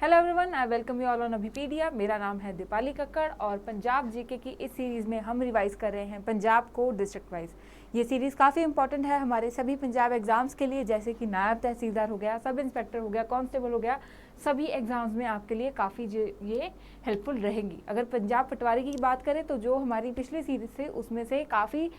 Hello everyone, I welcome you all on Abhipedia. मेरा नाम है दीपाली कक्कड़ और पंजाब जीके की इस सीरीज़ में हम रिवाइज कर रहे हैं पंजाब को डिस्ट्रिक्ट वाइज। ये सीरीज़ काफ़ी इंपॉर्टेंट है हमारे सभी पंजाब एग्जाम्स के लिए, जैसे कि नायब तहसीलदार हो गया, सब इंस्पेक्टर हो गया, कांस्टेबल हो गया, सभी एग्जाम्स में आपके लिए काफ़ी ये हेल्पफुल रहेंगी। अगर पंजाब पटवारी की बात करें तो जो हमारी पिछली सीरीज थे उसमें से काफ़ी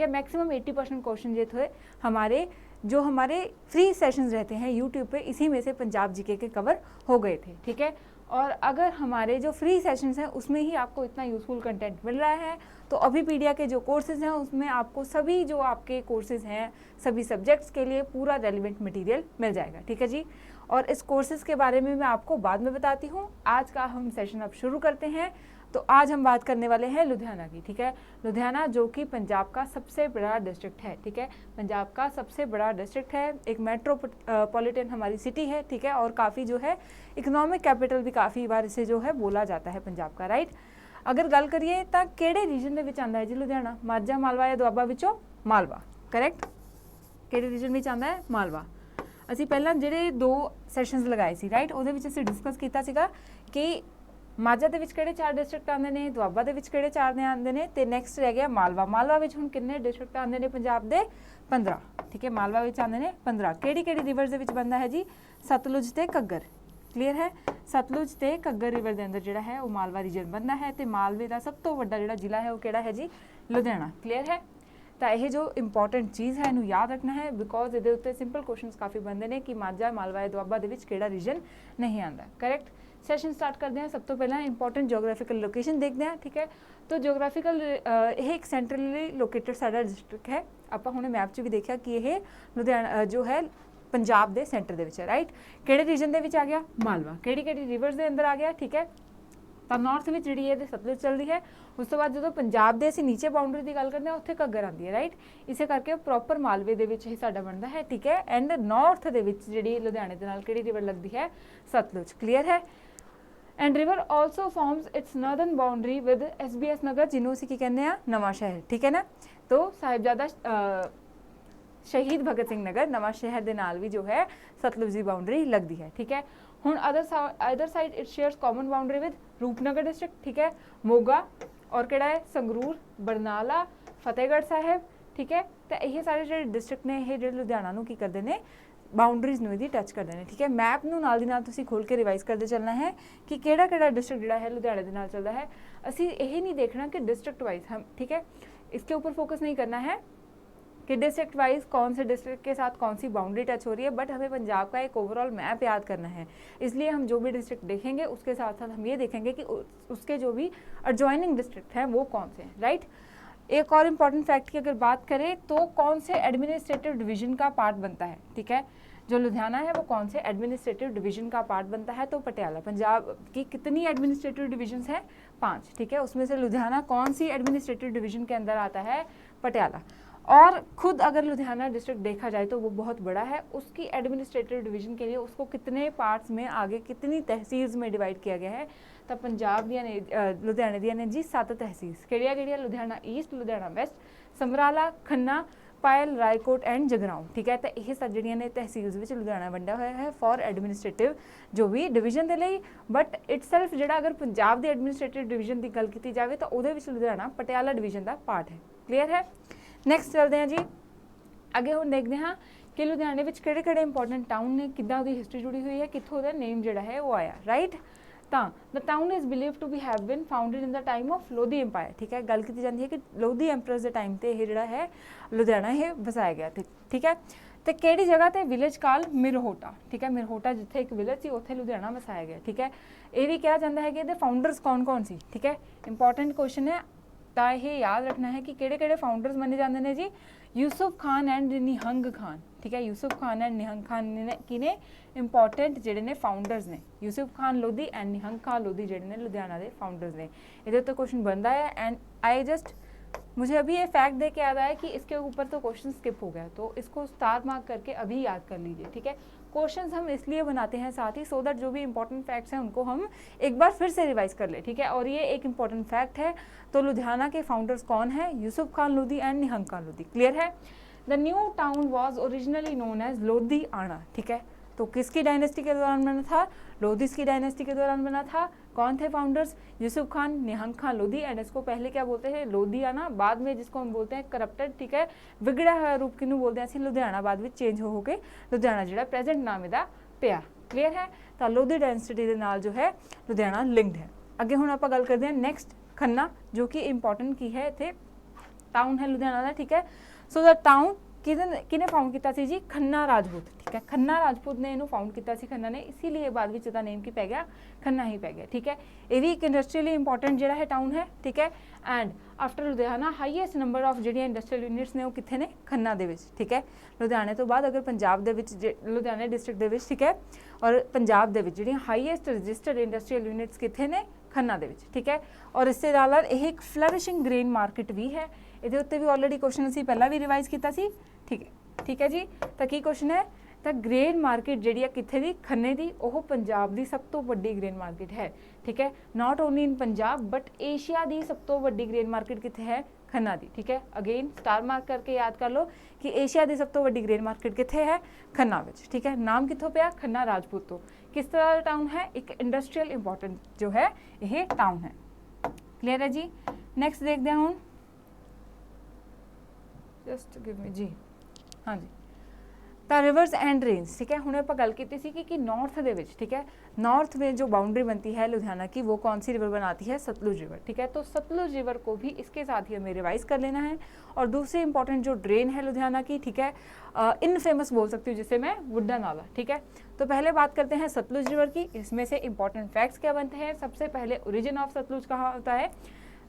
मैक्सिमम 80% क्वेश्चन ये थे हमारे फ्री सेशंस रहते हैं यूट्यूब पे, इसी में से पंजाब जीके के कवर हो गए थे। ठीक है, और अगर हमारे जो फ्री सेशंस हैं उसमें ही आपको इतना यूज़फुल कंटेंट मिल रहा है तो अभिपीडिया के जो कोर्सेज हैं उसमें आपको सभी जो आपके कोर्सेज हैं सभी सब्जेक्ट्स के लिए पूरा रेलिवेंट मटेरियल मिल जाएगा। ठीक है जी, और इस कोर्सेज के बारे में मैं आपको बाद में बताती हूँ। आज का हम सेशन अब शुरू करते हैं। तो आज हम बात करने वाले हैं लुधियाना की। ठीक है, लुधियाना जो कि पंजाब का सबसे बड़ा डिस्ट्रिक्ट है। ठीक है, पंजाब का सबसे बड़ा डिस्ट्रिक्ट है, एक मेट्रोपॉलिटन हमारी सिटी है। ठीक है, और काफ़ी जो है इकोनॉमिक कैपिटल भी काफ़ी बार इसे जो है बोला जाता है पंजाब का। राइट, अगर गल करिए तो किहड़े रीजन दे विच आंदा है जी लुधियाना? माझा, मालवा या दुआबा विचों मालवा। करैक्ट, किहड़े रीजन विच आंदा है? मालवा। ਅਸੀਂ ਪਹਿਲਾਂ ਜਿਹੜੇ 2 ਸੈਸ਼ਨਸ ਲਗਾਏ ਸੀ, ਰਾਈਟ, ਉਹਦੇ ਵਿੱਚ ਅਸੀਂ ਡਿਸਕਸ ਕੀਤਾ ਸੀਗਾ ਕਿ ਮਾਝਾ ਦੇ ਵਿੱਚ ਕਿਹੜੇ 4 ਡਿਸਟ੍ਰਿਕਟ ਆਉਂਦੇ ਨੇ, ਦੁਆਬਾ ਦੇ ਵਿੱਚ ਕਿਹੜੇ 4 ਆਉਂਦੇ ਨੇ, ਤੇ ਨੈਕਸਟ ਰਹਿ ਗਿਆ ਮਾਲਵਾ। ਮਾਲਵਾ ਵਿੱਚ ਹੁਣ ਕਿੰਨੇ ਡਿਸਟ੍ਰਿਕਟ ਆਉਂਦੇ ਨੇ ਪੰਜਾਬ ਦੇ? 15। ਠੀਕ ਹੈ, ਮਾਲਵਾ ਵਿੱਚ ਆਉਂਦੇ ਨੇ 15। ਕਿਹੜੀ ਕਿਹੜੀ ਰਿਵਰਸ ਦੇ ਵਿੱਚ ਬੰਦਾ ਹੈ ਜੀ? ਸਤਲੁਜ ਤੇ ਘੱਗਰ। ਕਲੀਅਰ ਹੈ, ਸਤਲੁਜ ਤੇ ਘੱਗਰ ਰਿਵਰ ਦੇ ਅੰਦਰ ਜਿਹੜਾ ਹੈ ਉਹ ਮਾਲਵਾ ਰੀਜਨ ਬੰਦਾ ਹੈ, ਤੇ ਮਾਲਵੇ ਦਾ ਸਭ ਤੋਂ ਵੱਡਾ ਜਿਹੜਾ ਜ਼ਿਲ੍ਹਾ ਹੈ ਉਹ ਕਿਹੜਾ ਹੈ ਜੀ? ਲੁਧਿਆਣਾ। ਕਲੀਅਰ ਹੈ, ਤਾਂ ਇਹ ਜੋ ਇੰਪੋਰਟੈਂਟ ਚੀਜ਼ ਹੈ ਇਹਨੂੰ ਯਾਦ ਰੱਖਣਾ ਹੈ, ਬਿਕੋਜ਼ ਇਹਦੇ ਉੱਤੇ ਸਿੰਪਲ ਕੁਐਸਚਨਸ ਕਾਫੀ ਬਣਦੇ ਨੇ ਕਿ ਮਾਝਾ, ਮਾਲਵਾ ਜਾਂ ਦੁਆਬਾ ਦੇ ਵਿੱਚ ਕਿਹੜਾ ਰੀਜਨ ਨਹੀਂ ਆਉਂਦਾ। ਕਰੈਕਟ, ਸੈਸ਼ਨ ਸਟਾਰਟ ਕਰਦੇ ਹਾਂ। ਸਭ ਤੋਂ ਪਹਿਲਾਂ ਇੰਪੋਰਟੈਂਟ ਜੀਓਗ੍ਰਾਫੀਕਲ ਲੋਕੇਸ਼ਨ ਦੇਖਦੇ ਹਾਂ। ਠੀਕ ਹੈ, ਤਾਂ ਜੀਓਗ੍ਰਾਫੀਕਲ ਇਹ ਇੱਕ ਸੈਂਟਰਲੀ ਲੋਕੇਟਡ ਸਾਡਾ ਡਿਸਟ੍ਰਿਕਟ ਹੈ। ਆਪਾਂ ਹੁਣੇ ਮੈਪ 'ਚ ਵੀ ਦੇਖਿਆ ਕਿ ਇਹ ਲੁਧਿਆਣਾ ਜੋ ਹੈ ਪੰਜਾਬ ਦੇ ਸੈਂਟਰ ਦੇ ਵਿੱਚ ਹੈ। ਰਾਈਟ, ਕਿਹੜੇ ਰੀਜਨ ਦੇ ਵਿੱਚ ਆ ਗਿਆ? ਮਾਲਵਾ। ਕਿਹੜੀ ਕਿਹੜੀ ਰਿਵਰਸ ਦੇ ਅੰਦਰ ਆ ਗਿਆ? ਠੀਕ ਹੈ, ਤਾਂ ਨਾਰਥ ਵਿੱਚ ਜਿਹੜੀ ਇਹਦੇ ਸਤਲੁਜ ਚੱਲਦੀ ਹੈ। ਉਸ ਤੋਂ ਬਾਅਦ ਜਦੋਂ ਪੰਜਾਬ ਦੇ ਅਸੀਂ ਨੀਚੇ ਬਾਉਂਡਰੀ ਦੀ ਗੱਲ ਕਰਦੇ ਹਾਂ ਉੱਥੇ ਘੱਗਰ ਆਉਂਦੀ ਹੈ। ਰਾਈਟ, ਇਸੇ ਕਰਕੇ ਪ੍ਰੋਪਰ ਮਾਲਵੇ ਦੇ ਵਿੱਚ ਹੀ ਸਾਡਾ ਬਣਦਾ ਹੈ। ਠੀਕ ਹੈ, ਐਂਡ ਨਾਰਥ ਦੇ ਵਿੱਚ ਜਿਹੜੀ ਲੁਧਿਆਣੇ ਦੇ ਨਾਲ ਕਿਹੜੀ ਰਿਵਰ ਲੱਗਦੀ ਹੈ? ਸਤਲੁਜ। ਕਲੀਅਰ ਹੈ, and river also forms its northern boundary with SBS Nagar, ਜਿਹਨੂੰ ਅਸੀਂ ਕੀ ਕਹਿੰਦੇ ਆ? ਨਵਾਂ ਸ਼ਹਿਰ। ਠੀਕ ਹੈ ਨਾ, ਤੋ ਸਾਹਿਬਜ਼ਾਦਾ ਸ਼ਹੀਦ ਭਗਤ ਸਿੰਘ ਨਗਰ ਨਵਾਂ ਸ਼ਹਿਰ ਦੇ ਨਾਲ ਵੀ ਜੋ ਹੈ ਸਤਲੁਜ ਦੀ ਬਾਉਂਡਰੀ ਲੱਗਦੀ ਹੈ। ਠੀਕ ਹੈ, ਹੁਣ other side it shares common boundary with Rupnagar district. ठीक है, मोगा और किहड़ा है? संगरूर, बरनाला, फतेहगढ़ साहिब। ठीक है, तो ये सारे जो डिस्ट्रिक्ट ने ये जो लुधियाना नूं की करते हैं बाउंड्रीज नूं इहदी टच करते हैं। ठीक है, मैप नूं नाल दी नाल तुसीं खोल के रिवाइज करते चलना है कि किहड़ा किहड़ा डिस्ट्रिक्ट जिहड़ा है लुधियाने दे नाल चलदा है। असीं यही नहीं देखना कि डिस्ट्रिक्ट वाइज हम, ठीक है, इसके ऊपर फोकस नहीं करना है कि डिस्ट्रिक्ट वाइज कौन से डिस्ट्रिक्ट के साथ कौन सी बाउंड्री टच हो रही है, बट हमें पंजाब का एक ओवरऑल मैप याद करना है। इसलिए हम जो भी डिस्ट्रिक्ट देखेंगे उसके साथ साथ हम ये देखेंगे कि उसके जो भी एडजॉइनिंग डिस्ट्रिक्ट हैं वो कौन से हैं। राइट, एक और इम्पॉर्टेंट फैक्ट की अगर बात करें तो कौन से एडमिनिस्ट्रेटिव डिवीजन का पार्ट बनता है? ठीक है, जो लुधियाना है वो कौन से एडमिनिस्ट्रेटिव डिवीजन का पार्ट बनता है? तो पटियाला। पंजाब की कितनी एडमिनिस्ट्रेटिव डिवीजन्स हैं? 5। ठीक है, उसमें से लुधियाना कौन सी एडमिनिस्ट्रेटिव डिवीजन के अंदर आता है? पटियाला। और खुद अगर लुधियाना डिस्ट्रिक्ट देखा जाए तो वो बहुत बड़ा है, उसकी एडमिनिस्ट्रेटिव डिवीजन के लिए उसको कितने पार्ट्स में आगे कितनी तहसील्स में डिवाइड किया गया है? तो पंजाब दियां ने लुधियाने दियां ने जी 7 तहसील्स। किहड़ियां किहड़ियां? Ludhiana east, Ludhiana west, Samrala, Khanna, Payal, Raikot and Jagraon. ठीक है, तो यह सब जिहड़ियां ने तहसील्स विच लुधियाना वंडिया होया है फॉर एडमिनिस्ट्रेटिव जो भी डिवीजन दे लई। बट इटसैल्फ जिहड़ा अगर पंजाब दी एडमिनिस्ट्रेटिव डिवीजन की गल की जाए तो उहदे विच लुधियाना पटियाला डिवीजन का पार्ट है। क्लीयर है, नैक्सट चलते हैं जी अगे। हुण देखते हैं कि लुधियाने विच किहड़े किहड़े इंपॉर्टेंट टाउन ने, किद्दां उहदी हिस्टरी जुड़ी हुई है, कित्थों दा नेम जिहड़ा है वो आया। राइट, तो the town is believe to be have been founded in the time of Lodhi empire. ठीक है, गल की जाती है कि लोधी एम्परर्स के टाइम ते जिहड़ा है लुधियाना ये वसाया गया थे। ठीक है, तो किहड़ी जगह ते? विलेज काल मिरहोटा। ठीक है, मिरहोटा जिथे एक विलेज सी उत्थे लुधियाना वसाया गया। ठीक है, ये भी कहा जाता है कि इहदे फाउंडर्स कौन कौन सी? ठीक है, इंपॉर्टेंट क्वेश्चन है, तो ये याद रखना है कि किहड़े फाउंडर्स मने जाते हैं जी? यूसुफ खान एंड निहंग खान। ठीक है, यूसुफ खान एंड निहंग खान ने की ने इंपॉर्टेंट जिहड़े ने फाउंडर्स ने। यूसुफ खान लोधी एंड निहंग खान लोधी जिहड़े ने लुधियाना के फाउंडर्स ने। इधर तो क्वेश्चन बनता है एंड आई जस्ट मुझे अभी ये फैक्ट दे के याद आया कि इसके ऊपर तो क्वेश्चन स्किप हो गया, तो इसको स्टार मार्क करके अभी याद कर लीजिए। ठीक है, क्वेश्चंस हम इसलिए बनाते हैं साथ ही सो दैट जो भी इंपॉर्टेंट फैक्ट्स हैं उनको हम एक बार फिर से रिवाइज कर ले। ठीक है, और ये एक इंपॉर्टेंट फैक्ट है। तो लुधियाना के फाउंडर्स कौन है? यूसुफ खान लोधी एंड निहंग खान लोधी। क्लियर है, the new town was originally known as Lodhiana. ठीक है, तो किसकी डायनेस्टी के दौरान बना था? लोधीस की डायनेस्टी के दौरान बना था। कौन थे फाउंडर्स? यूसुफ खान, निहंग खान लोधी, एंड इसको पहले क्या बोलते हैं? लोधियाना, बाद में जिसको हम बोलते हैं करप्टेड, ठीक है, विगड़ा हुआ रूप किनू बोलते हैं ਅਸੀਂ लुधियाना, बाद में चेंज हो के लुधियाना ਜਿਹੜਾ प्रेजेंट नाम ਇਹਦਾ ਪਿਆ। क्लीयर है? तो लोधी डायनेस्टी ਦੇ ਨਾਲ जो है लुधियाना लिंक्ड है। ਅੱਗੇ ਹੁਣ ਆਪਾਂ ਗੱਲ ਕਰਦੇ ਹਾਂ ਨੈਕਸਟ खन्ना, जो कि इंपॉर्टेंट की है इतने टाउन है लुधियाना का, ठीक है। सो द टाउन किने फाउंड किया सी जी? खन्ना राजपूत, ठीक है। खन्ना राजपूत ने इन्हों फाउंड किया सी खन्ना ने, इसीलिए बाद में इसका नेम की पै गया? खन्ना ही पै गया, ठीक है। ये भी एक इंडस्ट्रीअली इंपॉर्टेंट जो है टाउन है, ठीक है। And after Ludhiana highest number of जो इंडस्ट्रीयल यूनिट्स ने वो कितने ने? खन्ना दे विच, ठीक है। लुधियाने तो बाद अगर पंजाब दे विच लुधियाने डिस्ट्रिक्ट दे विच, ठीक है, और पंजाब दे विच जिहड़ियां हाईएस्ट रजिस्टर्ड इंडस्ट्रीयल यूनिट्स कितने ने? खन्ना दे विच, ठीक है। और इससे नाल एक फ्लरिशिंग ग्रेन मार्केट भी है। ये उत्ते भी ऑलरेडी क्वेश्चन असीं पहला भी रिवाइज किया सी, ठीक है जी। तो की क्वेश्चन है? तो ग्रेन मार्केट जिहड़ी है कित्थे दी? खन्ने दी। ओह पंजाब दी सब तो वड्डी ग्रेन मार्केट है, ठीक है। Not only in Punjab but Asia दी सब तो वड्डी ग्रेन मार्केट कित्थे है? खन्ना दी, ठीक है। अगेन स्टार मार्क करके याद कर लो कि एशिया दी सब तो वड्डी ग्रेन मार्केट कित्थे है? खन्ना विच, ठीक है। नाम कित्थों पिया? खन्ना राजपूत तो। किस तरह का टाउन है? एक इंडस्ट्रीयल इंपॉर्टेंट जो है यह टाउन है। क्लियर है जी। नैक्सट देखते हैं हम, जस्ट गिव मी जी, हाँ जी। तो रिवर्स एंड रेंज, ठीक है। हुणे आपां गल कीती सी कि नॉर्थ दे विच, ठीक है, नॉर्थ में जो बाउंड्री बनती है लुधियाना की वो कौन सी रिवर बनाती है? सतलुज रिवर, ठीक है। तो सतलुज रिवर को भी इसके साथ ही हमें रिवाइज कर लेना है। और दूसरी इंपॉर्टेंट जो ड्रेन है लुधियाना की, ठीक है, इनफेमस बोल सकती हूँ जिसे मैं, वुड्डा नाला, ठीक है। तो पहले बात करते हैं सतलुज रिवर की। इसमें से इंपॉर्टेंट फैक्ट्स क्या बनते हैं? सबसे पहले ओरिजिन ऑफ सतलुज कहाँ होता है?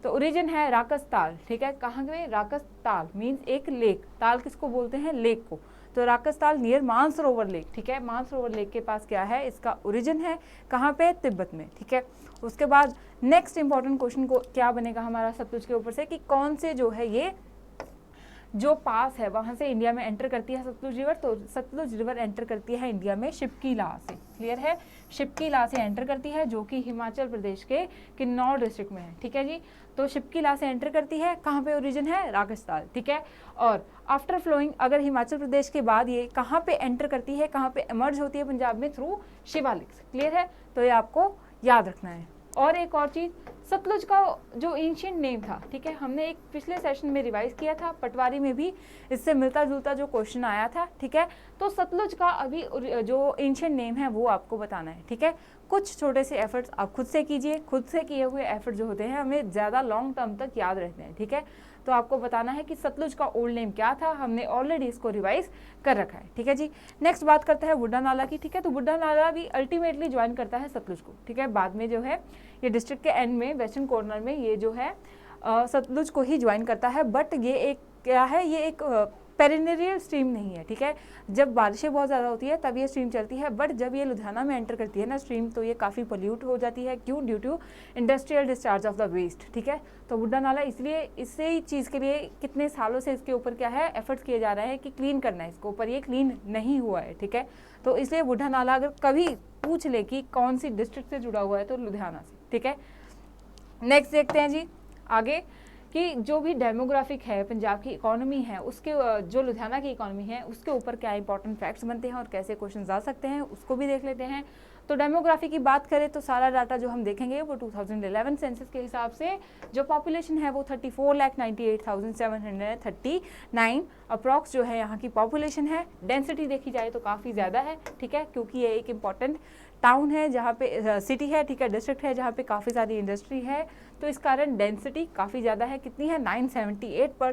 तो ओरिजिन है राकस ताल, ठीक है। कहाँ में? राकस ताल मीन्स एक लेक। ताल किसको बोलते हैं? लेक को। तो राकस ताल नियर मानसरोवर लेक, ठीक है। मानसरोवर लेक के पास क्या है? इसका ओरिजिन है कहाँ पे? तिब्बत में, ठीक है। उसके बाद नेक्स्ट इंपॉर्टेंट क्वेश्चन को क्या बनेगा हमारा सतलुज के ऊपर से कि कौन से जो है ये जो पास है वहाँ से इंडिया में एंटर करती है सतलुज रिवर। तो सतलुज रिवर एंटर करती है इंडिया में शिपकीला से। क्लियर है? शिपकीला से एंटर करती है जो कि हिमाचल प्रदेश के किन्नौर डिस्ट्रिक्ट में है, ठीक है जी। तो शिपकीला से एंटर करती है, कहाँ पे ओरिजिन है? राकसताल, ठीक है। और आफ्टर फ्लोइंग अगर हिमाचल प्रदेश के बाद ये कहाँ पे एंटर करती है, कहाँ पे एमर्ज होती है पंजाब में? थ्रू शिवालिक्स। क्लियर है? तो ये आपको याद रखना है। और एक और चीज़, सतलुज का जो एंशिएंट नेम था, ठीक है, हमने एक पिछले सेशन में रिवाइज किया था, पटवारी में भी इससे मिलता जुलता जो क्वेश्चन आया था, ठीक है। तो सतलुज का अभी जो एंशिएंट नेम है वो आपको बताना है, ठीक है। कुछ छोटे से एफर्ट्स आप खुद से कीजिए, खुद से किए हुए एफर्ट जो होते हैं हमें ज़्यादा लॉन्ग टर्म तक याद रहते हैं, ठीक है। तो आपको बताना है कि सतलुज का ओल्ड नेम क्या था, हमने ऑलरेडी इसको रिवाइज कर रखा है, ठीक है जी। नेक्स्ट बात करते हैं बुड्ढा नाला की, ठीक है। तो बुड्ढा नाला भी अल्टीमेटली ज्वाइन करता है सतलुज को, ठीक है। बाद में जो है ये डिस्ट्रिक्ट के एंड में वेस्टर्न कॉर्नर में ये जो है सतलुज को ही ज्वाइन करता है। बट ये एक क्या है? ये एक पेरिनेरियल स्ट्रीम नहीं है, ठीक है। जब बारिशें बहुत ज़्यादा होती है तब ये स्ट्रीम चलती है, बट जब ये लुधियाना में एंटर करती है ना स्ट्रीम, तो ये काफ़ी पोल्यूट हो जाती है। क्यों? Due to industrial discharge of the waste, ठीक है। तो बुड्ढा नाला इसलिए इसी ही चीज़ के लिए कितने सालों से इसके ऊपर क्या है एफर्ट्स किए जा रहे हैं कि क्लीन करना है इसको, पर ये क्लीन नहीं हुआ है, ठीक है। तो इसलिए बुड्ढा नाला अगर कभी पूछ ले कि कौन सी डिस्ट्रिक्ट से जुड़ा हुआ है तो लुधियाना से, ठीक है। नेक्स्ट देखते हैं जी आगे कि जो भी डेमोग्राफिक है पंजाब की इकोनॉमी है उसके जो लुधियाना की इकोनॉमी है उसके ऊपर क्या इंपॉर्टेंट फैक्ट्स बनते हैं और कैसे क्वेश्चन आ सकते हैं उसको भी देख लेते हैं। तो डेमोग्राफी की बात करें तो सारा डाटा जो हम देखेंगे वो 2011 सेंसस के हिसाब से जो पॉपुलेशन है वो 34,98,739 अप्रॉक्स जो है यहाँ की पॉपुलेशन है। डेंसिटी देखी जाए तो काफ़ी ज़्यादा है, ठीक है, क्योंकि ये एक इम्पॉर्टेंट टाउन है जहाँ पे सिटी है, ठीक है, डिस्ट्रिक्ट है जहाँ पे काफ़ी सारी इंडस्ट्री है, तो इस कारण डेंसिटी काफ़ी ज़्यादा है। कितनी है? 978 पर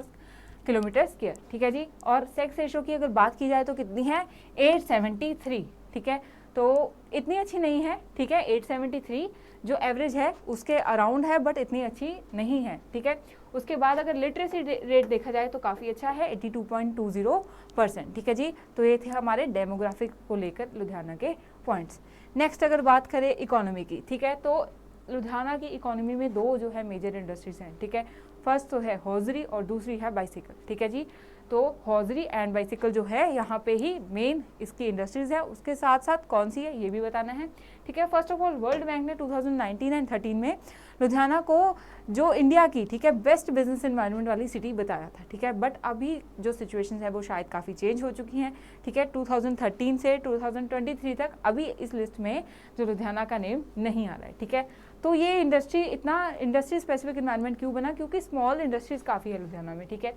किलोमीटर स्क्वायर, ठीक है जी। और सेक्स रेशो की अगर बात की जाए तो कितनी है? 873, ठीक है। तो इतनी अच्छी नहीं है, ठीक है, 873 जो एवरेज है उसके अराउंड है, बट इतनी अच्छी नहीं है, ठीक है। उसके बाद अगर लिटरेसी रेट देखा जाए तो काफ़ी अच्छा है 82.20%, ठीक है जी। तो ये थे हमारे डेमोग्राफिक को लेकर लुधियाना के पॉइंट्स। नेक्स्ट अगर बात करें इकोनॉमी की, ठीक है, तो लुधियाना की इकोनॉमी में दो जो है मेजर इंडस्ट्रीज हैं, ठीक है। फर्स्ट तो है हॉजरी और दूसरी है बाइसिकल, ठीक है जी। तो हॉजरी एंड बाइसिकल जो है यहाँ पे ही मेन इसकी इंडस्ट्रीज है। उसके साथ साथ कौन सी है ये भी बताना है, ठीक है। First of all world bank ने 2019 एंड 13 में लुधियाना को जो इंडिया की, ठीक है, बेस्ट बिजनेस एनवायरनमेंट वाली सिटी बताया था, ठीक है। बट अभी जो सिचुएशंस है वो शायद काफ़ी चेंज हो चुकी हैं, ठीक है। 2013 से 2023 तक अभी इस लिस्ट में जो लुधियाना का नेम नहीं आ रहा है, ठीक है। तो ये इंडस्ट्री इतना इंडस्ट्री स्पेसिफिक एनवायरनमेंट क्यों बना, क्योंकि स्मॉल इंडस्ट्रीज काफ़ी है लुधियाना में, ठीक है।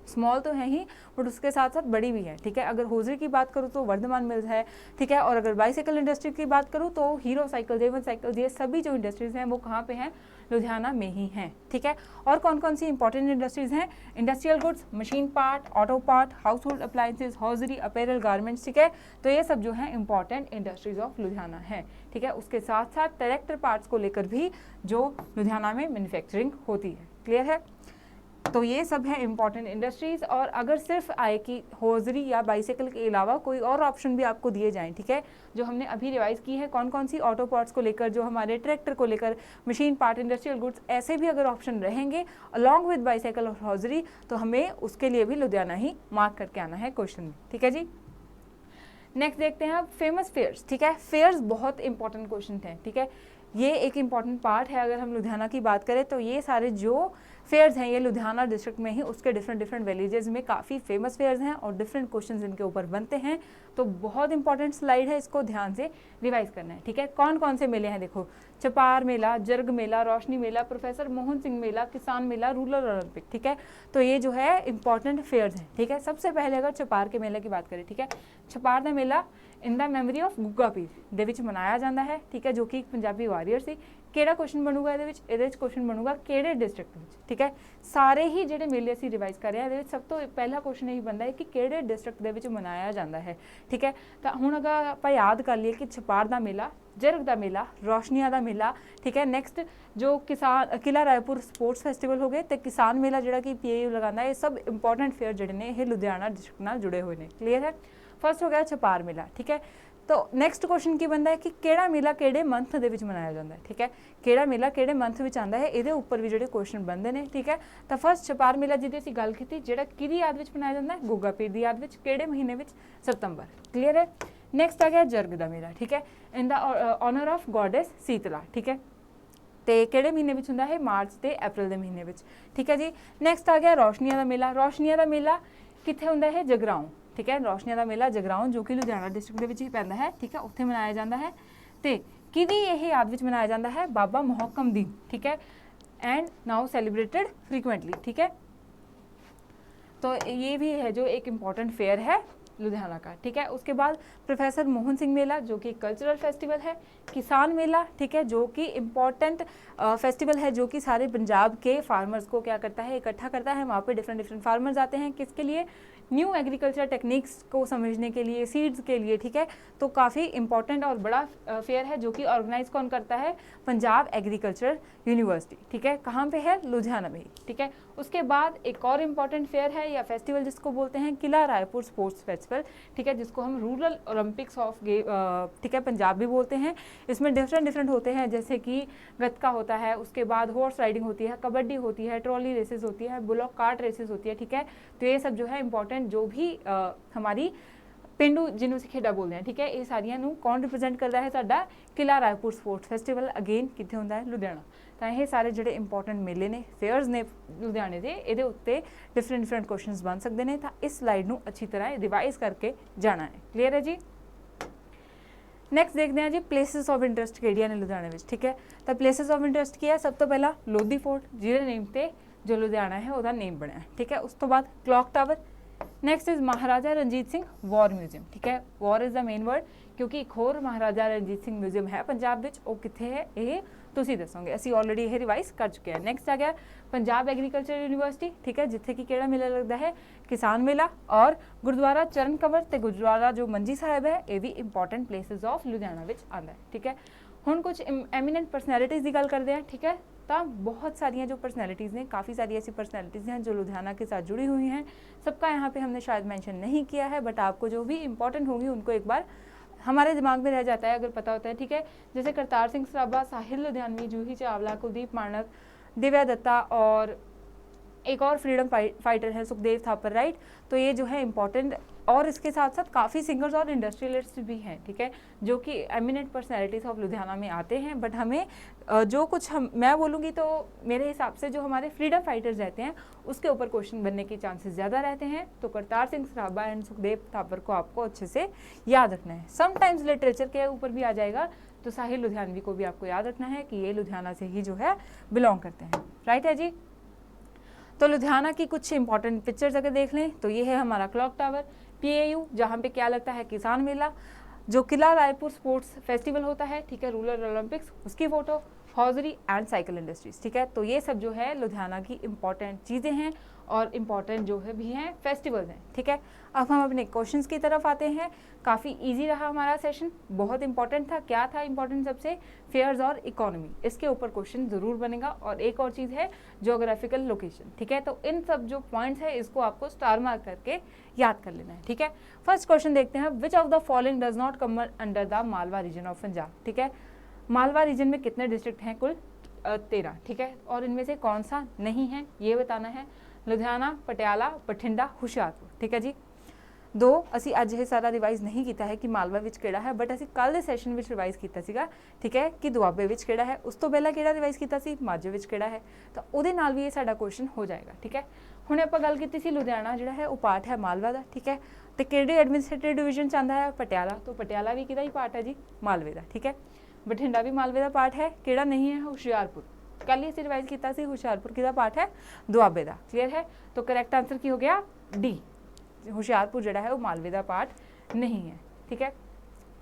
स्मॉल तो है ही बट उसके साथ साथ बड़ी भी है, ठीक है। अगर होजरी की बात करूँ तो वर्धमान मिल्स है, ठीक है। और अगर बाइसाइकिल इंडस्ट्री की बात करूँ तो हीरो साइकिल, देवन साइकिल, ये सभी जो इंडस्ट्रीज हैं वो कहाँ पे हैं, लुधियाना में ही हैं, ठीक है। और कौन कौन सी इंपॉर्टेंट इंडस्ट्रीज हैं, industrial goods, machine part, auto part, house hold appliances, hosiery, apparel, garments, ठीक है। तो ये सब जो है इंपॉर्टेंट इंडस्ट्रीज ऑफ लुधियाना है, ठीक है। उसके साथ साथ ट्रैक्टर पार्ट्स को लेकर भी जो लुधियाना में मैन्युफैक्चरिंग होती है, क्लियर है। तो ये सब है इंपॉर्टेंट इंडस्ट्रीज। और अगर सिर्फ आए कि होजरी या बाइसाइकिल के अलावा कोई और ऑप्शन भी आपको दिए जाएं, ठीक है, जो हमने अभी रिवाइज की है, कौन कौन सी ऑटो पार्ट्स को लेकर, जो हमारे ट्रैक्टर को लेकर, मशीन पार्ट, इंडस्ट्रियल गुड्स, ऐसे भी अगर ऑप्शन रहेंगे अलॉन्ग विद बाइसाइकिल और होजरी, तो हमें उसके लिए भी लुधियाना ही मार्क करके आना है क्वेश्चन में, ठीक है जी। नेक्स्ट देखते हैं अब फेमस फेयर्स, ठीक है। फेयर्स बहुत इंपॉर्टेंट क्वेश्चन हैं, ठीक है। ये एक इम्पॉर्टेंट पार्ट है। अगर हम लुधियाना की बात करें तो ये सारे जो फेयर्स हैं ये लुधियाना डिस्ट्रिक्ट में ही उसके डिफरेंट विलेजेस में काफ़ी फेमस फेयर्स हैं और डिफरेंट क्वेश्चंस इनके ऊपर बनते हैं। तो बहुत इंपॉर्टेंट स्लाइड है, इसको ध्यान से रिवाइज करना है, ठीक है। कौन कौन से मेले हैं, देखो, चपार मेला, जर्ग मेला, रोशनी मेला, प्रोफेसर मोहन सिंह मेला, किसान मेला, रूरल ओलंपिक, ठीक है। तो ये जो है इंपॉर्टेंट फेयर्स हैं, ठीक है। सबसे पहले अगर चपार के मेले की बात करें, ठीक है, छपार दा मेला in the memory of Gugga Pir ਦੇ ਵਿੱਚ ਮਨਾਇਆ ਜਾਂਦਾ ਹੈ, ਠੀਕ ਹੈ, ਜੋ ਕਿ ਇੱਕ ਪੰਜਾਬੀ ਵਾਰੀਅਰ ਸੀ। ਕਿਹੜਾ ਕੁਐਸਚਨ ਬਣੂਗਾ ਇਹਦੇ ਵਿੱਚ ਕੁਐਸਚਨ ਬਣੂਗਾ ਕਿਹੜੇ ਡਿਸਟ੍ਰਿਕਟ ਵਿੱਚ, ਠੀਕ ਹੈ। ਸਾਰੇ ਹੀ ਜਿਹੜੇ ਮੇਲੇ ਅਸੀਂ ਰਿਵਾਈਜ਼ ਕਰ ਰਹੇ ਹਾਂ ਇਹਦੇ ਵਿੱਚ ਸਭ ਤੋਂ ਪਹਿਲਾ ਕੁਐਸਚਨ ਇਹੀ ਬਣਦਾ ਹੈ ਕਿ ਕਿਹੜੇ ਡਿਸਟ੍ਰਿਕਟ ਦੇ ਵਿੱਚ ਮਨਾਇਆ ਜਾਂਦਾ ਹੈ, ਠੀਕ ਹੈ। ਤਾਂ ਹੁਣ ਅगर ਆਪਾਂ ਯਾਦ ਕਰ ਲਈਏ ਕਿ ਛਪਾਰ ਦਾ ਮੇਲਾ, ਜਰਗ ਦਾ ਮੇਲਾ, ਰੋਸ਼ਨੀਆਂ ਦਾ ਮੇਲਾ, ਠੀਕ ਹੈ। ਨੈਕਸਟ ਜੋ ਕਿਸਾਨ ਕਿਲਾ ਰਾਏਪੁਰ ਸਪੋਰਟਸ ਫੈਸਟੀਵਲ ਹੋ ਗਏ ਤੇ ਕਿਸਾਨ ਮੇਲਾ ਜਿਹੜਾ ਕਿ PAU ਲਗਾਉਂਦਾ, ਇਹ ਸਭ ਇੰਪॉर्टेंट फेयर ਜਿਹੜੇ ਨੇ ਇਹ ਲੁਧਿਆਣਾ ਡਿਸਟ੍ਰਿਕਟ ਨਾਲ जुड़े हुए ਨੇ, क्लियर है। फर्स्ट हो गया छपार मेला, ठीक है। तो नैक्सट क्वेश्चन की बनता है कि ਕਿਹੜਾ ਮੇਲਾ ਕਿਹੜੇ ਮੰਥ ਦੇ ਵਿੱਚ ਮਨਾਇਆ ਜਾਂਦਾ ਹੈ, ਠੀਕ ਹੈ। ਕਿਹੜਾ ਮੇਲਾ ਕਿਹੜੇ ਮੰਥ ਵਿੱਚ ਆਉਂਦਾ ਹੈ, ਇਹਦੇ ਉੱਪਰ ਵੀ ਜਿਹੜੇ ਕੁਐਸਚਨ ਬਣਦੇ ਨੇ, ਠੀਕ ਹੈ। ਤਾਂ ਫਸਟ ਛਪਾਰ ਮੇਲਾ ਜਿਹਦੀ ਅਸੀਂ ਗੱਲ ਕੀਤੀ, ਜਿਹੜਾ ਕਿਹਦੀ ਯਾਦ ਵਿੱਚ ਮਨਾਇਆ ਜਾਂਦਾ ਹੈ, ਗੁੱਗਾ ਪੀਰ ਦੀ ਯਾਦ ਵਿੱਚ, ਕਿਹੜੇ ਮਹੀਨੇ ਵਿੱਚ, ਸਤੰਬਰ, क्लियर है। ਨੈਕਸਟ ਆ ਗਿਆ ਜਰਗ ਦਾ ਮੇਲਾ, ਠੀਕ ਹੈ, ਇਨ ਦਾ ਆਨਰ ਆਫ ਗੋਡੈਸ ਸੀਤਲਾ, ਠੀਕ ਹੈ। ਤੇ ਕਿਹੜੇ ਮਹੀਨੇ ਵਿੱਚ ਹੁੰਦਾ ਹੈ, ਮਾਰਚ ਤੇ ਅਪ੍ਰੈਲ ਦੇ ਮਹੀਨੇ ਵਿੱਚ, ਠੀਕ ਹੈ ਜੀ। ਨੈਕਸਟ ਆ ਗਿਆ ਰੋਸ਼ਨੀਆਂ ਦਾ ਮੇਲਾ। ਰੋਸ਼ਨੀਆਂ ਦਾ ਮੇਲਾ ਕਿੱਥੇ ਹੁੰਦਾ ਹੈ, ਜਗਰਾਉਂ, ठीक है। रोशनिया का मेला जगराउं जो कि लुधियाना डिस्ट्रिक्ट के ही पैंदा है, ठीक है, उत्थे मनाया जाता है। तो किहदी यह याद में मनाया जाता है, बाबा मोहकम दी, ठीक है, एंड नाउ सेलिब्रेटेड फ्रीकुएंटली, ठीक है। तो ये भी है जो एक इम्पॉर्टेंट फेयर है लुधियाना का, ठीक है। उसके बाद प्रोफेसर मोहन सिंह मेला जो कि कल्चरल फेस्टिवल है। किसान मेला, ठीक है, जो कि इम्पॉर्टेंट फेस्टिवल है, जो कि सारे पंजाब के फार्मर्स को क्या करता है, इकट्ठा करता है। वहाँ पे डिफरेंट फार्मर्स आते हैं, किसके लिए, न्यू एग्रीकल्चर टेक्निक्स को समझने के लिए, सीड्स के लिए, ठीक है। तो काफ़ी इंपॉर्टेंट और बड़ा फेयर है जो कि ऑर्गेनाइज कौन करता है, पंजाब एग्रीकल्चर यूनिवर्सिटी, ठीक है। कहाँ पे है, लुधियाना में, ठीक है। उसके बाद एक और इम्पॉर्टेंट फेयर है या फेस्टिवल जिसको बोलते हैं किला रायपुर स्पोर्ट्स फेस्टिवल, ठीक है, जिसको हम रूरल ओलंपिक्स ऑफ ठीक है, पंजाब भी बोलते हैं। इसमें डिफरेंट होते हैं, जैसे कि गतका होता है, उसके बाद हॉर्स राइडिंग होती है, कबड्डी होती है, ट्रॉली रेसेस होती है, बुलॉक कार्ट रेसेस होती है, ठीक है। तो ये सब जो है इंपॉर्टेंट जो भी हमारी पेंडू जिन्हों से खेडा बोलते हैं, ठीक है, ये सारिया कौन रिप्रजेंट करता है, साडा किला रायपुर स्पोर्ट्स फेस्टिवल, अगेन कितने होंदा है, लुधियाना। तो ये सारे जोड़े इंपॉर्टेंट मेले ने, फेयर्स ने लुधियाने के, ये उत्ते डिफरेंट क्वेश्चन बन सकते हैं। तो इस स्लाइड में अच्छी तरह रिवाइज करके जाना है, क्लीयर है जी। नैक्सट देखते हैं जी प्लेसिस ऑफ इंटरस्ट केड़ियां ने लुधियाने में, ठीक है। तो प्लेसिस ऑफ इंटरस्ट की है, सब तो पहला लोधी फोर्ट जिहदे नेम ते जो लुधियाना है उसका नेम बनया, ठीक है। उस तो बाद clock tower. Next is Maharaja Ranjit Singh war museum, ठीक है। War is the main word, क्योंकि एक होर महाराजा रणजीत सिंह म्यूजियम है पंजाब विच, वो कित्थे है ये तुसीं दसोगे, असीं ऑलरेडी ये रिवाइज कर चुके हैं। नैक्सट आ गया पंजाब एग्रीकल्चर यूनिवर्सिटी, ठीक है, जिथे कि केड़ा मेला लगता है, किसान मेला। और गुरुद्वारा चरण कंवर ते गुरुद्वारा जो मंजी साहिब है, ये भी इंपॉर्टेंट प्लेसिस ऑफ लुधियाना विच आंदा है, ठीक है। हुण कुछ एमिनेंट परसनैलिटीज़ की गल करते हैं, ठीक है। तो बहुत सारिया जो पर्सनैलिटीज़ ने, काफ़ी सारी ऐसी पर्सनैलिटीज़ हैं जो लुधियाना के साथ जुड़ी हुई हैं। सबका यहाँ पे हमने शायद मेंशन नहीं किया है, बट आपको जो भी इंपॉर्टेंट होंगी उनको एक बार हमारे दिमाग में रह जाता है अगर पता होता है, ठीक है। जैसे करतार सिंह सराभा, साहिल लुधियानवी, जूही चावला, कुलदीप मानक, दिव्या दत्ता और एक और फ्रीडम फाइटर है सुखदेव थापर, राइट। तो ये जो है इम्पॉर्टेंट, और इसके साथ साथ काफ़ी सिंगर्स और इंडस्ट्रियलिस्ट भी हैं, ठीक है, जो कि एमिनेंट पर्सनैलिटीज़ ऑफ लुधियाना में आते हैं। बट हमें जो कुछ मैं बोलूँगी तो मेरे हिसाब से जो हमारे फ्रीडम फाइटर्स रहते हैं उसके ऊपर क्वेश्चन बनने के चांसेस ज़्यादा रहते हैं। तो करतार सिंह सराभा एंड सुखदेव थापर को आपको अच्छे से याद रखना है। समटाइम्स लिटरेचर के ऊपर भी आ जाएगा, तो साहिल लुधियानवी को भी आपको याद रखना है कि ये लुधियाना से ही जो है बिलोंग करते हैं, राइट है जी। तो लुधियाना की कुछ इंपॉर्टेंट पिक्चर्स अगर देख लें तो ये है हमारा क्लॉक टावर, PAU जहाँ पे क्या लगता है किसान मेला, जो किला रायपुर स्पोर्ट्स फेस्टिवल होता है, ठीक है, रूरल ओलंपिक्स उसकी photo, hosiery and cycle industries, ठीक है। तो ये सब जो है लुधियाना की इंपॉर्टेंट चीज़ें हैं और इम्पॉर्टेंट जो है भी हैं फेस्टिवल्स हैं, ठीक है। अब हम अपने क्वेश्चंस की तरफ आते हैं। काफ़ी इजी रहा हमारा सेशन, बहुत इंपॉर्टेंट था। क्या था इंपॉर्टेंट? सबसे फेयर्स और इकोनॉमी, इसके ऊपर क्वेश्चन ज़रूर बनेगा। और एक और चीज़ है ज्योग्राफिकल लोकेशन, ठीक है। तो इन सब जो पॉइंट्स है इसको आपको स्टार मार्क करके याद कर लेना है, ठीक है। फर्स्ट क्वेश्चन देखते हैं, which of the following does not come under the Malwa region of Punjab, ठीक है। मालवा रीजन में कितने डिस्ट्रिक्ट हैं? कुल 13, ठीक है। और इनमें से कौन सा नहीं है ये बताना है। लुधियाना, पटियाला, बठिंडा, हुशियारपुर, ठीक है जी। दो असी अज ये सारा रिवाइज नहीं किया है कि मालवा विच किहड़ा है, बट असी कल दे सैशन विच रिवाइज किया सीगा, ठीक है, कि दुआबे विच किहड़ा है। उस तो पहला किहड़ा रिवाइज किया सी, माझे विच किहड़ा है। तो उहदे नाल भी ये साडा क्वेश्चन हो जाएगा, ठीक है। हुणे आपां गल कीती सी लुधियाना जिहड़ा है वो पार्ट है मालवा दा, ठीक है। तो किहड़े एडमिनिस्ट्रेटिव डिवीजन च आंदा है? पटियाला। तो पटियाला भी किहदा ही पार्ट है जी? मालवे दा, ठीक है। बठिंडा भी मालवे दा पार्ट है। किहड़ा नहीं है? हुशियारपुर। कल ही असीं रिवाइज किया सी, हुशियारपुर किहदा पार्ट है? दुआबे दा, क्लीयर है। तो करैक्ट आंसर की हो गया डी, हुशियारपुर जड़ा है वो मालवे का पार्ट नहीं है, ठीक है।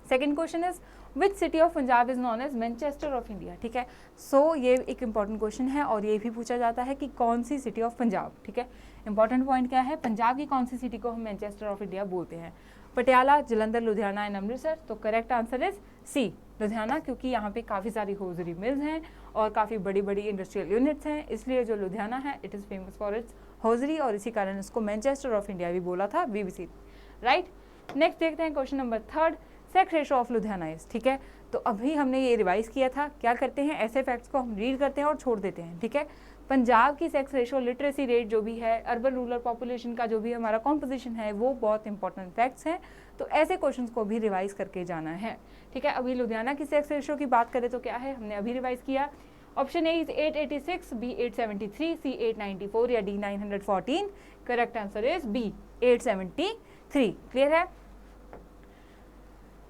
Second question is which city of Punjab is known as Manchester of India, ठीक है। सो ये एक इंपॉर्टेंट क्वेश्चन है और ये भी पूछा जाता है कि कौन सी सिटी ऑफ पंजाब, ठीक है। इंपॉर्टेंट पॉइंट क्या है? पंजाब की कौन सी सिटी को हम मैनचेस्टर ऑफ इंडिया बोलते हैं? पटियाला, जलंधर, लुधियाना एंड अमृतसर। तो correct answer is C, Ludhiana, क्योंकि यहाँ पे काफ़ी सारी होजरी मिल्स हैं और काफ़ी बड़ी बड़ी इंडस्ट्रियल यूनिट्स हैं, इसलिए जो लुधियाना है it is famous for its hosiery और इसी कारण इसको मैनचेस्टर ऑफ इंडिया भी बोला था BBC, राइट। नेक्स्ट देखते हैं question number third, sex ratio of Ludhiana is, ठीक है। तो अभी हमने ये रिवाइज किया था। क्या करते हैं, ऐसे फैक्ट्स को हम रीड करते हैं और छोड़ देते हैं, ठीक है। पंजाब की सेक्स रेशो, लिटरेसी रेट जो भी है, अर्बन रूरल पॉपुलेशन का जो भी हमारा कॉम्पोजिशन है, वो बहुत इंपॉर्टेंट फैक्ट्स हैं। तो ऐसे क्वेश्चंस को भी रिवाइज करके जाना है, ठीक है। अभी लुधियाना की सेक्स रेशो की बात करें तो क्या है, हमने अभी रिवाइज किया। Option A is 886, B 873, C 894 या D 914। Correct answer is B 873, clear है।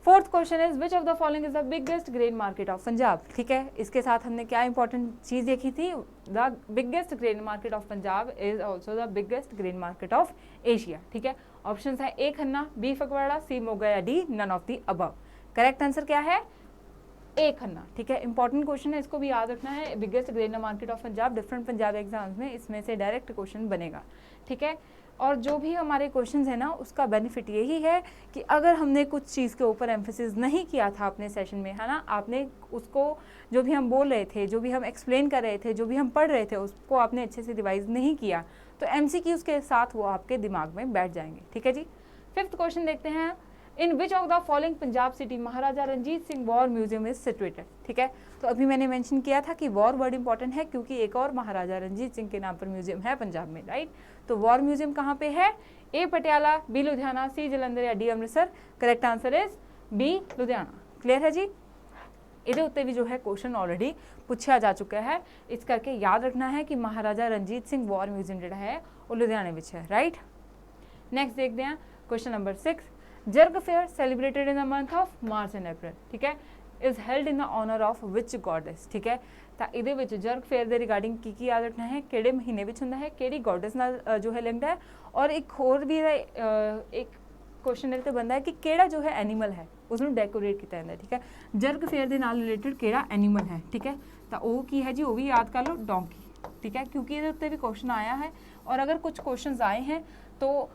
Fourth question is which of the following is the biggest grain market of Punjab, ठीक है। इसके साथ हमने क्या इंपॉर्टेंट चीज देखी थी, the biggest grain market of Punjab is also the biggest grain market of Asia, ठीक है। ऑप्शन है A Khanna, B Phagwara, C Moga या D none of the above. Correct answer क्या है? ए खन्ना, ठीक है। इंपॉर्टेंट क्वेश्चन है, इसको भी याद रखना है। Biggest grain market of Punjab, different Punjab exams में इसमें से डायरेक्ट क्वेश्चन बनेगा, ठीक है। और जो भी हमारे क्वेश्चंस है ना, उसका बेनिफिट यही है कि अगर हमने कुछ चीज़ के ऊपर एम्फेसिस नहीं किया था अपने सेशन में, है ना, आपने उसको जो भी हम बोल रहे थे, जो भी हम एक्सप्लेन कर रहे थे, जो भी हम पढ़ रहे थे, उसको आपने अच्छे से रिवाइज नहीं किया, तो MCQs के साथ वो आपके दिमाग में बैठ जाएंगे, ठीक है जी। फिफ्थ क्वेश्चन देखते हैं, in which of the following Punjab city Maharaja Ranjit Singh war museum is situated, ठीक है। तो अभी मैंने मेंशन किया था कि वॉर वर्ड इंपॉर्टेंट है क्योंकि एक और महाराजा रंजीत सिंह के नाम पर म्यूजियम है पंजाब में, राइट। तो वॉर म्यूजियम कहाँ पे है? A Patiala, B Ludhiana, C Jalandhar या D Amritsar. Correct answer is B Ludhiana, clear है जी। ਇਹਦੇ ਉੱਤੇ भी जो है क्वेश्चन ऑलरेडी पूछा जा चुका है, इस करके याद रखना है कि महाराजा रंजीत सिंह वॉर म्यूजियम ਜਿਹੜਾ है वो लुधियाने ਵਿੱਚ है, राइट। नेक्स्ट देखते हैं question number 6, Jarg fair celebrated in the month of March and April, ठीक है, is held in the honour of which goddess, ठीक है। तो ये जर्ग फेयर के रिगार्डिंग की याद रखना है, किहड़े महीने में होंदा है, किहड़ी गॉडेस नाल जो है लिंक्ड है। और एक होर भी एक क्वेश्चन ये बनता है कि किहड़ा जो है एनीमल है उसनूं डेकोरेट किया जाता है, ठीक है। जर्ग फेयर के नाल रिलेटेड किहड़ा एनीमल है, ठीक है। तो वो की है जी, वो भी याद कर लो, डोंकी, ठीक है, क्योंकि ये उत्ते भी क्वेश्चन आया है। और अगर कुछ क्वेश्चन आए हैं तो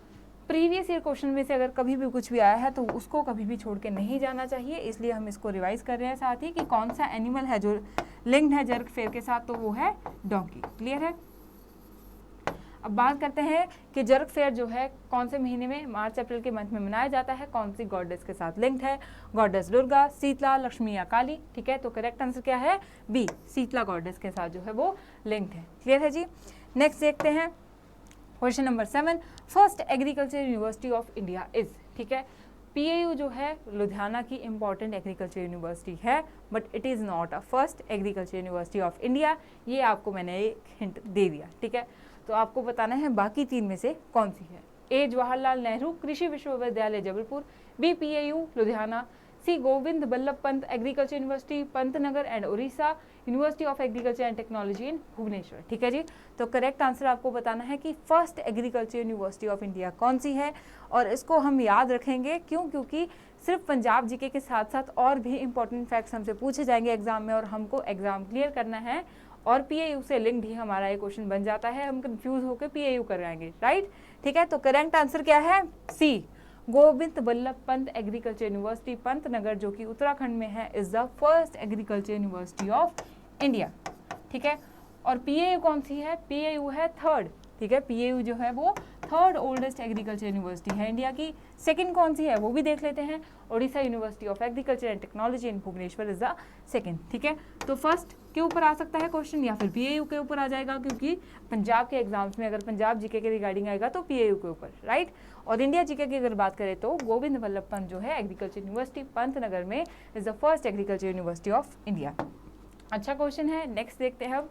प्रीवियस ईयर क्वेश्चन में से अगर कभी भी कुछ भी आया है तो उसको कभी भी छोड़ के नहीं जाना चाहिए, इसलिए हम इसको रिवाइज कर रहे हैं साथ ही कि कौन सा एनिमल है जो लिंक्ड है जर्ग फेयर के साथ, तो वो है डोंकी, क्लियर है। अब बात करते हैं कि जर्ग फेयर जो है कौन से महीने में, मार्च अप्रैल के मंथ में मनाया जाता है, कौन सी गॉडेस के साथ लिंक्ड है, गॉडेस दुर्गा, शीतला, लक्ष्मी या काली, ठीक है। तो करेक्ट आंसर क्या है? बी, शीतला गॉडेस के साथ जो है वो लिंक्ड है, क्लियर है जी। नेक्स्ट देखते हैं question number 7, first agriculture university of India is, ठीक है। PAU जो है लुधियाना की इंपॉर्टेंट एग्रीकल्चर यूनिवर्सिटी है, but it is not a first agriculture university of India. ये आपको मैंने एक हिंट दे दिया, ठीक है। तो आपको बताना है बाकी 3 में से कौन सी है। A Jawaharlal Nehru Krishi Vishwavidyalaya Jabalpur, B PAU Ludhiana, C Govind Ballabh Pant agriculture university Pantnagar and Orissa, university of agriculture and technology in Bhubaneswar, ठीक है जी। तो करेक्ट आंसर आपको बताना है कि first agriculture university of India कौन सी है, और इसको हम याद रखेंगे क्यों, क्योंकि सिर्फ पंजाब जीके के साथ साथ और भी इंपॉर्टेंट फैक्ट्स हमसे पूछे जाएंगे एग्जाम में, और हमको एग्जाम क्लियर करना है, और PAU से लिंक्ड ही हमारा ये क्वेश्चन बन जाता है, हम कंफ्यूज होकर PAU कराएंगे, राइट, ठीक है। तो करेक्ट आंसर क्या है, C Govind Ballabh Pant agriculture university Pantnagar, जो कि उत्तराखंड में है, is the first agriculture university of India, ठीक है। और PAU कौन सी है, PAU है थर्ड, ठीक है। PAU जो है वो थर्ड ओल्डेस्ट एग्रीकल्चर यूनिवर्सिटी है इंडिया की। सेकंड कौन सी है वो भी देख लेते हैं, Odisha university of agriculture and technology in Bhubaneswar is the second, ठीक है। तो फर्स्ट के ऊपर आ सकता है क्वेश्चन, या फिर PAU के ऊपर आ जाएगा, क्योंकि पंजाब के एग्जाम्स में अगर पंजाब जीके के रिगार्डिंग आएगा तो PAU के ऊपर, राइट। और इंडिया जीके की अगर बात करें तो गोविंद बल्लभ पंत जो है एग्रीकल्चर यूनिवर्सिटी पंतनगर में is the first agriculture university of India. अच्छा क्वेश्चन है, नेक्स्ट देखते हैं अब।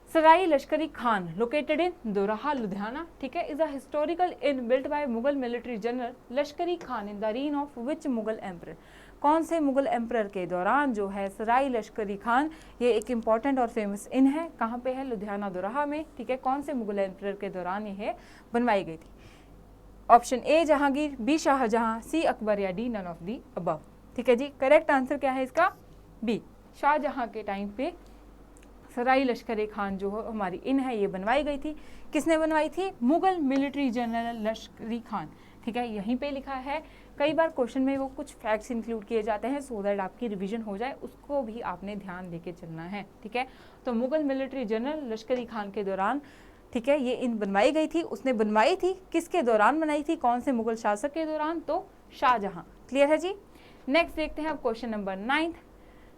सराई लश्करी खान लोकेटेड इन दोराहा लुधियाना, ठीक है, is a historical inn built by Mughal military general Lashkari Khan in the reign of which Mughal emperor. कौन से मुगल एम्परर के दौरान जो है सराई लश्करी खान, ये एक इंपॉर्टेंट और फेमस इन है, कहाँ पे है, लुधियाना दोराहा में, ठीक है। कौन से मुगल एम्परर के दौरान ये बनवाई गई थी। Option A Jahangir, B Shahjahan, C Akbar, या D none of the above, ठीक है जी। करेक्ट आंसर क्या है इसका, B शाहजहां के टाइम पे सराई लश्कर खान जो हमारी इन है ये बनवाई गई थी। किसने बनवाई थी, मुगल मिलिट्री जनरल लश्करी खान, ठीक है, यहीं पे लिखा है। कई बार क्वेश्चन में वो कुछ फैक्ट्स इंक्लूड किए जाते हैं सो दैट आपकी रिवीजन हो जाए, उसको भी आपने ध्यान देके चलना है, ठीक है। तो मुगल मिलिट्री जनरल लश्करी खान के दौरान, ठीक है, ये इन बनवाई गई थी। उसने बनवाई थी किसके दौरान बनाई थी, कौन से मुगल शासक के दौरान, तो शाहजहां, क्लियर है जी। नेक्स्ट देखते हैं अब question number 9।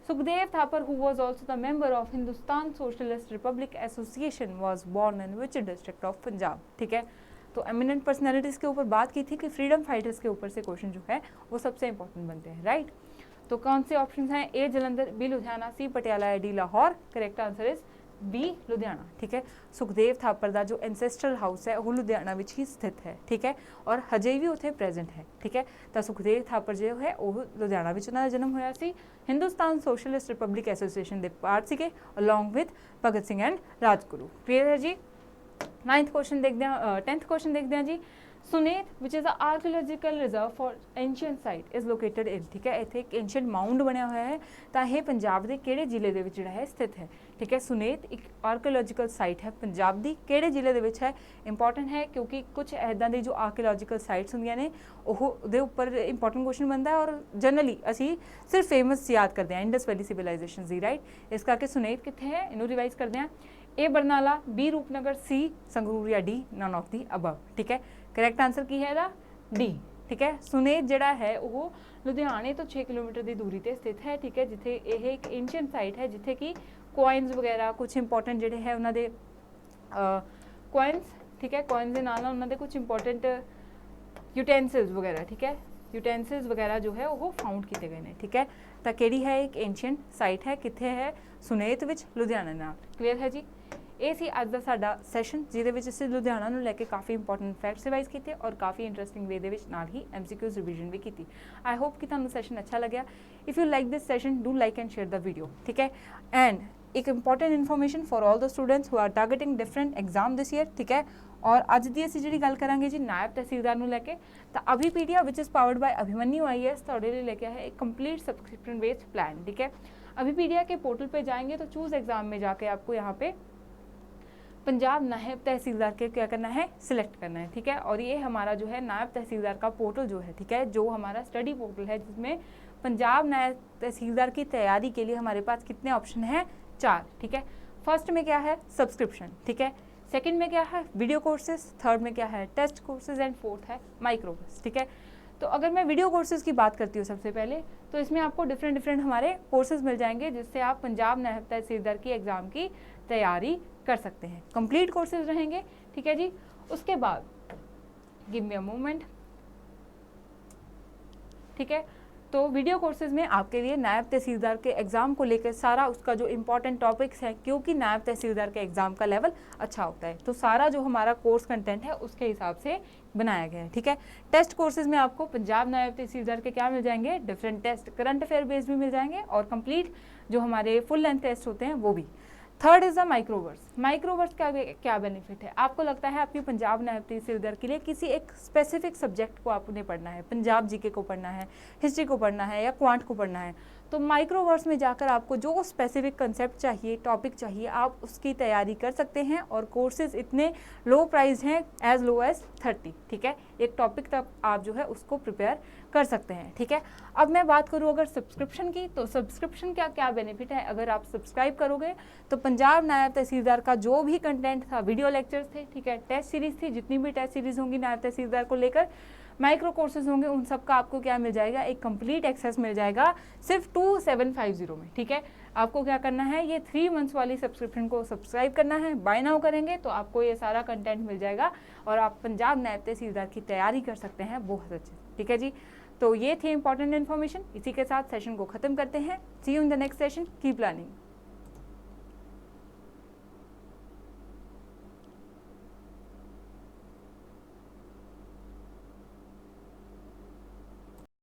Sukhdev Thapar who was also the member of Hindustan Socialist Republic Association was born in which district of Punjab, ठीक है। तो एमिनेंट पर्सनैलिटीज़ के ऊपर बात की थी कि फ्रीडम फाइटर्स के ऊपर से क्वेश्चन जो है वो सबसे इंपॉर्टेंट बनते हैं, राइट। तो कौन से ऑप्शन हैं, A Jalandhar, B Ludhiana, C Patiala, या D Lahore. Correct answer is B Ludhiana, ठीक है। सुखदेव थापर का जो एंसेस्ट्रल हाउस है वो लुधियाना विच ही स्थित है, ठीक है, और हजे भी उत्थे प्रेजेंट है, ठीक है। तो सुखदेव थापर जो है वो लुधियाना विच उन्होंने जन्म होया सी। हिंदुस्तान सोशलिस्ट रिपब्लिक एसोसीएशन के पार्ट सीगे along with Bhagat Singh and Rajguru, clear है जी। 9th क्वेश्चन देखते हैं, 10th क्वेश्चन देखते हैं जी। Sunet which is a archaeological reserve for ancient site is located in, ठीक है, इत्थे एक एंशियंट माउंड बनया हुआ है, तो यह पंजाब के किहड़े जिले दे विच जिहड़ा है स्थित है, ठीक है। सुनेत एक आर्कियोलॉजिकल साइट है पंजाब की, किहड़े जिले दे विच है, इंपॉर्टेंट है क्योंकि कुछ इदां दी जो आर्कियोलॉजिकल साइट्स होंदियां ने ਉਹਦੇ ਉੱਪਰ इंपॉर्टेंट क्वेश्चन बनता है, और जनरली ਅਸੀਂ सिर्फ फेमस याद करते हैं इंडस वैली सिविलाइजेशन दी, राइट। इस करके सुनेत कित्थे है, इनू रिवाइज करते हैं। A Barnala, B Rupnagar, C Sangrur, या D none of the above, ठीक है। करेक्ट आंसर की है ਇਹਦਾ D, ठीक है। सुनेत ਜਿਹੜਾ है वो लुधियाने तो 6 किलोमीटर की दूरी पर स्थित है, ठीक है, जिथे यह एक एंशियंट साइट है जिथे कि कॉइनस वगैरह कुछ इंपॉर्टेंट जोड़े है उन्होंने कॉइनस, ठीक है, कॉइनस के नाल उन्होंने कुछ इंपॉर्टेंट यूटेंसिल्स वगैरह, ठीक है, यूटेंसिल्स वगैरह जो है वो फाउंड किए गए हैं, ठीक है। तो किहड़ी है एक एंशियंट साइट है, कित्थे है, सुनेत विच लुधियाना नाल, क्लीयर है जी। ये सी अज का साडा सैशन जिहदे विच असीं लुधियाना नूं लैके काफ़ी इंपॉर्टेंट फैक्ट्स रिवाइज किए और काफ़ी इंटरस्टिंग वे दे विच नाल ही MCQs रिविजन भी की। आई होप कि तुहानूं सैशन अच्छा लग्या। If you like this session do like and share the video, ठीक है। एंड एक important information for all the students who are targeting different exam this year, ठीक है। और अज की असीं जिहड़ी गल करांगे जी नायब तहसीलदार नूं लैके, तो Abhipedia which is powered by Abhimanyu IAS तुहाडे लई लैके है एक कंप्लीट सब्सक्रिप्शन बेस्ड प्लान, ठीक है। अभिपीडिया के पोर्टल पे जाएंगे तो चूज़ एग्जाम में जाके आपको यहाँ पे पंजाब नायब तहसीलदार के क्या करना है, सिलेक्ट करना है, ठीक है। और ये हमारा जो है नायब तहसीलदार का पोर्टल जो है, ठीक है, जो हमारा स्टडी पोर्टल है जिसमें पंजाब नायब तहसीलदार की तैयारी के लिए हमारे पास कितने ऑप्शन हैं, 4, ठीक है। फर्स्ट में क्या है, सब्सक्रिप्शन, ठीक है। सेकंड में क्या है, वीडियो कोर्सेज। थर्ड में क्या है, टेस्ट कोर्सेज। एंड फोर्थ है माइक्रो कोर्स, ठीक है। तो अगर मैं वीडियो कोर्सेज की बात करती हूँ सबसे पहले, तो इसमें आपको डिफरेंट हमारे कोर्सेज मिल जाएंगे जिससे आप पंजाब नायब तहसीलदार की एग्ज़ाम की तैयारी कर सकते हैं। कंप्लीट कोर्सेज रहेंगे, ठीक है जी। उसके बाद गिव मी अ मोमेंट, ठीक है। तो वीडियो कोर्सेज में आपके लिए नायब तहसीलदार के एग्ज़ाम को लेकर सारा उसका जो इम्पोर्टेंट टॉपिक्स है, क्योंकि नायब तहसीलदार के एग्ज़ाम का लेवल अच्छा होता है, तो सारा जो हमारा कोर्स कंटेंट है उसके हिसाब से बनाया गया है, ठीक है। टेस्ट कोर्सेज में आपको पंजाब नायब तहसीलदार के क्या मिल जाएंगे, different test, current affair based भी मिल जाएंगे, और कंप्लीट जो हमारे फुल लेंथ टेस्ट होते हैं वो भी। Third is the microverse. Microverse का क्या बेनिफिट है, आपको लगता है आपकी पंजाब नायब तहसीलदार के लिए किसी एक स्पेसिफिक सब्जेक्ट को आपने पढ़ना है, पंजाब जीके को पढ़ना है, हिस्ट्री को पढ़ना है या क्वांट को पढ़ना है, तो माइक्रोवर्स में जाकर आपको जो स्पेसिफिक कंसेप्ट चाहिए, टॉपिक चाहिए, आप उसकी तैयारी कर सकते हैं। और कोर्सेज इतने लो प्राइस हैं, एज लो एज 30, ठीक है। एक टॉपिक तक आप जो है उसको प्रिपेयर कर सकते हैं, ठीक है। अब मैं बात करूँ अगर सब्सक्रिप्शन की, तो सब्सक्रिप्शन का क्या बेनिफिट है, अगर आप सब्सक्राइब करोगे तो पंजाब नायब तहसीलदार का जो भी कंटेंट था, वीडियो लेक्चर्स थे, ठीक है, टेस्ट सीरीज थी, जितनी भी टेस्ट सीरीज होंगी नायब तहसीलदार को लेकर, माइक्रो कोर्सेज होंगे, उन सब का आपको क्या मिल जाएगा, एक कंप्लीट एक्सेस मिल जाएगा सिर्फ 2750 में, ठीक है। आपको क्या करना है, ये 3 मंथ्स वाली सब्सक्रिप्शन को सब्सक्राइब करना है, बाय नाउ करेंगे तो आपको ये सारा कंटेंट मिल जाएगा और आप पंजाब नायब तहसीलदार की तैयारी कर सकते हैं बहुत अच्छे, ठीक है जी। तो ये थी इंपॉर्टेंट इन्फॉर्मेशन। इसी के साथ सेशन को खत्म करते हैं। See you in the next session, keep learning.